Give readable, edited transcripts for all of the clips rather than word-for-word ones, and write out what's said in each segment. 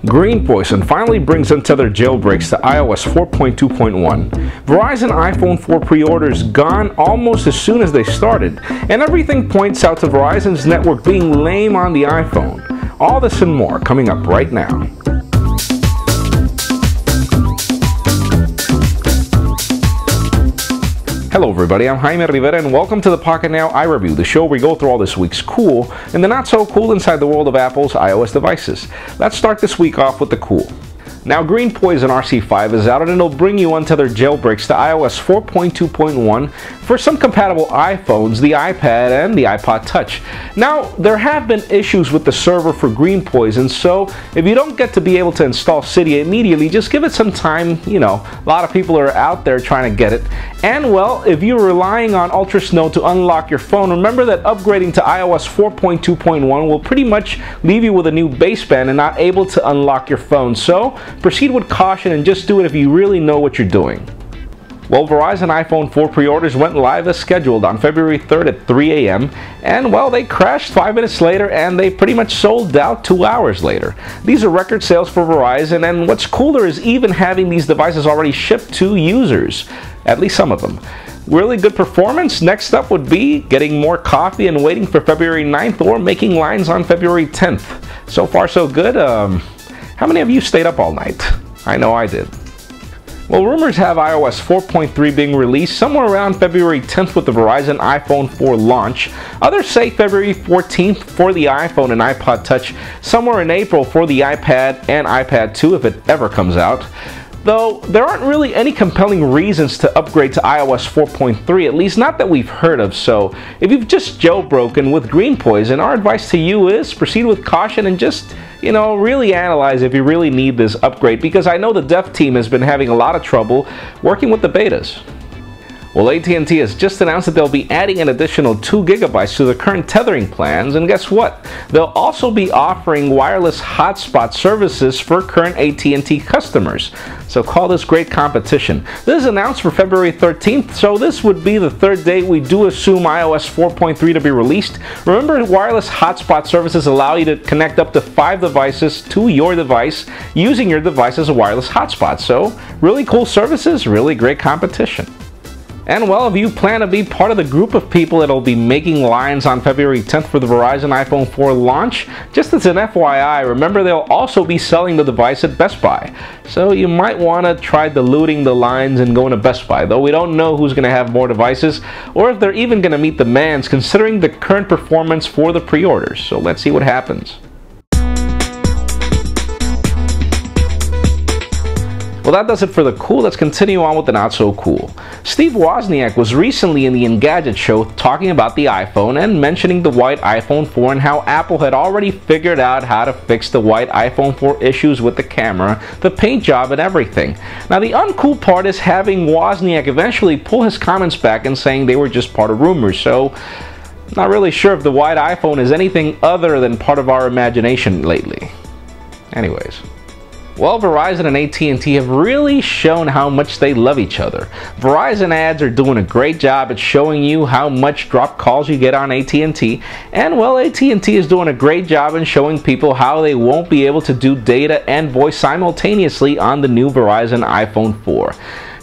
Greenpoison finally brings untethered jailbreaks to iOS 4.2.1. Verizon iPhone 4 pre-orders gone almost as soon as they started, and everything points out to Verizon's network being lame on the iPhone. All this and more coming up right now. Hello everybody, I'm Jaime Rivera and welcome to the Pocketnow iReview, the show where we go through all this week's cool and the not so cool inside the world of Apple's iOS devices. Let's start this week off with the cool. Now, Greenpoison RC5 is out and it'll bring you untethered jailbreaks to iOS 4.2.1 for some compatible iPhones, the iPad, and the iPod Touch. Now, there have been issues with the server for Greenpoison, so if you don't get to be able to install Cydia immediately, just give it some time. You know, a lot of people are out there trying to get it. And well, if you're relying on ultrasnow to unlock your phone, remember that upgrading to iOS 4.2.1 will pretty much leave you with a new baseband and not able to unlock your phone. So proceed with caution and just do it if you really know what you're doing. Well, Verizon iPhone 4 pre-orders went live as scheduled on February 3rd at 3 a.m. and well, they crashed 5 minutes later and they pretty much sold out 2 hours later. These are record sales for Verizon, and what's cooler is even having these devices already shipped to users, at least some of them. Really good performance. Next up would be getting more coffee and waiting for February 9th or making lines on February 10th. So far so good. How many of you stayed up all night? I know I did. Well, rumors have iOS 4.3 being released somewhere around February 10th with the Verizon iPhone 4 launch. Others say February 14th for the iPhone and iPod Touch, somewhere in April for the iPad and iPad 2 if it ever comes out. Though there aren't really any compelling reasons to upgrade to iOS 4.3, at least not that we've heard of. So if you've just jailbroken with Greenpoison, our advice to you is proceed with caution and just, really analyze if you really need this upgrade, because I know the dev team has been having a lot of trouble working with the betas. Well, At&t has just announced that they'll be adding an additional 2 GB to the current tethering plans, and guess what? They'll also be offering wireless hotspot services for current At&t customers. So call this great competition. This is announced for February 13th, so this would be the third date we do assume iOS 4.3 to be released. Remember, wireless hotspot services allow you to connect up to 5 devices to your device using your device as a wireless hotspot. So really cool services, really great competition. And well, if you plan to be part of the group of people that'll be making lines on February 10th for the Verizon iPhone 4 launch, just as an FYI, remember they'll also be selling the device at Best Buy. So you might want to try diluting the lines and going to Best Buy, though we don't know who's going to have more devices or if they're even going to meet demands considering the current performance for the pre-orders. So let's see what happens. Well, that does it for the cool. Let's continue on with the not so cool. Steve Wozniak was recently in the Engadget show talking about the iPhone and mentioning the white iPhone 4 and how Apple had already figured out how to fix the white iPhone 4 issues with the camera, the paint job, and everything. Now, the uncool part is having Wozniak eventually pull his comments back and saying they were just part of rumors. So, not really sure if the white iPhone is anything other than part of our imagination lately. Anyways. Well, Verizon and At&t have really shown how much they love each other. Verizon ads are doing a great job at showing you how much drop calls you get on At&t, and well, At&t is doing a great job in showing people how they won't be able to do data and voice simultaneously on the new Verizon iPhone 4.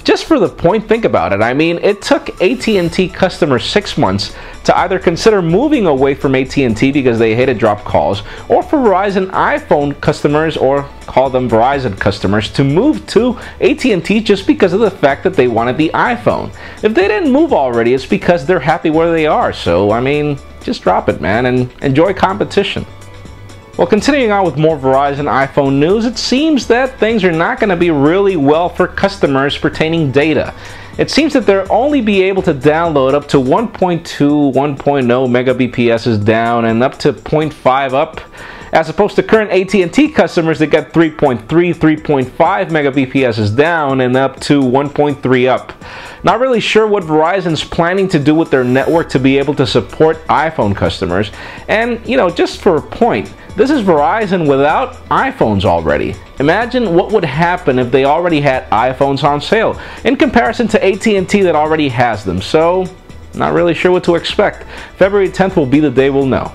Just for the point, think about it. I mean, it took At&t customers 6 months to either consider moving away from At&t because they hated drop calls, or for Verizon iPhone customers, or call them Verizon customers, to move to At&t just because of the fact that they wanted the iPhone. If they didn't move already, it's because they're happy where they are. So, I mean, just drop it, man, and enjoy competition. Well, continuing on with more Verizon iPhone news, it seems that things are not going to be really well for customers pertaining data. It seems that they'll only be able to download up to 1.2, 1.0 megabps down and up to 0.5 up, as opposed to current At&t customers that get 3.3, 3.5 megabps down and up to 1.3 up. Not really sure what Verizon's planning to do with their network to be able to support iPhone customers. And, just for a point, this is Verizon without iPhones already. Imagine what would happen if they already had iPhones on sale, in comparison to At&t that already has them. So, not really sure what to expect. February 10th will be the day we'll know.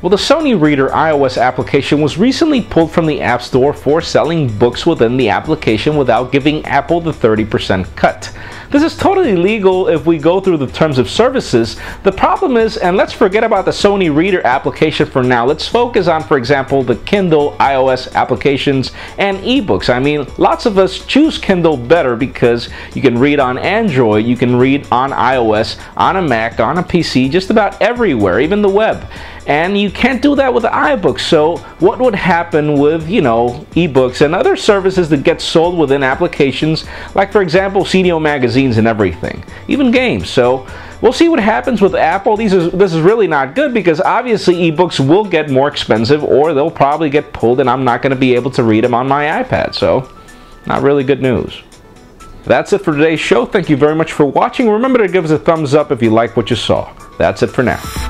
Well, the Sony Reader iOS application was recently pulled from the App Store for selling books within the application without giving Apple the 30% cut. This is totally legal if we go through the terms of services. The problem is, and let's forget about the Sony Reader application for now, let's focus on, for example, the Kindle iOS applications and ebooks. I mean, lots of us choose Kindle better because you can read on Android, you can read on iOS, on a Mac, on a PC, just about everywhere, even the web. And you can't do that with iBooks. So what would happen with, ebooks and other services that get sold within applications, like for example CDO magazines and everything, even games? So we'll see what happens with Apple. This is really not good because obviously ebooks will get more expensive, or they'll probably get pulled and I'm not going to be able to read them on my iPad. So not really good news. That's it for today's show. Thank you very much for watching. Remember to give us a thumbs up if you like what you saw. That's it for now.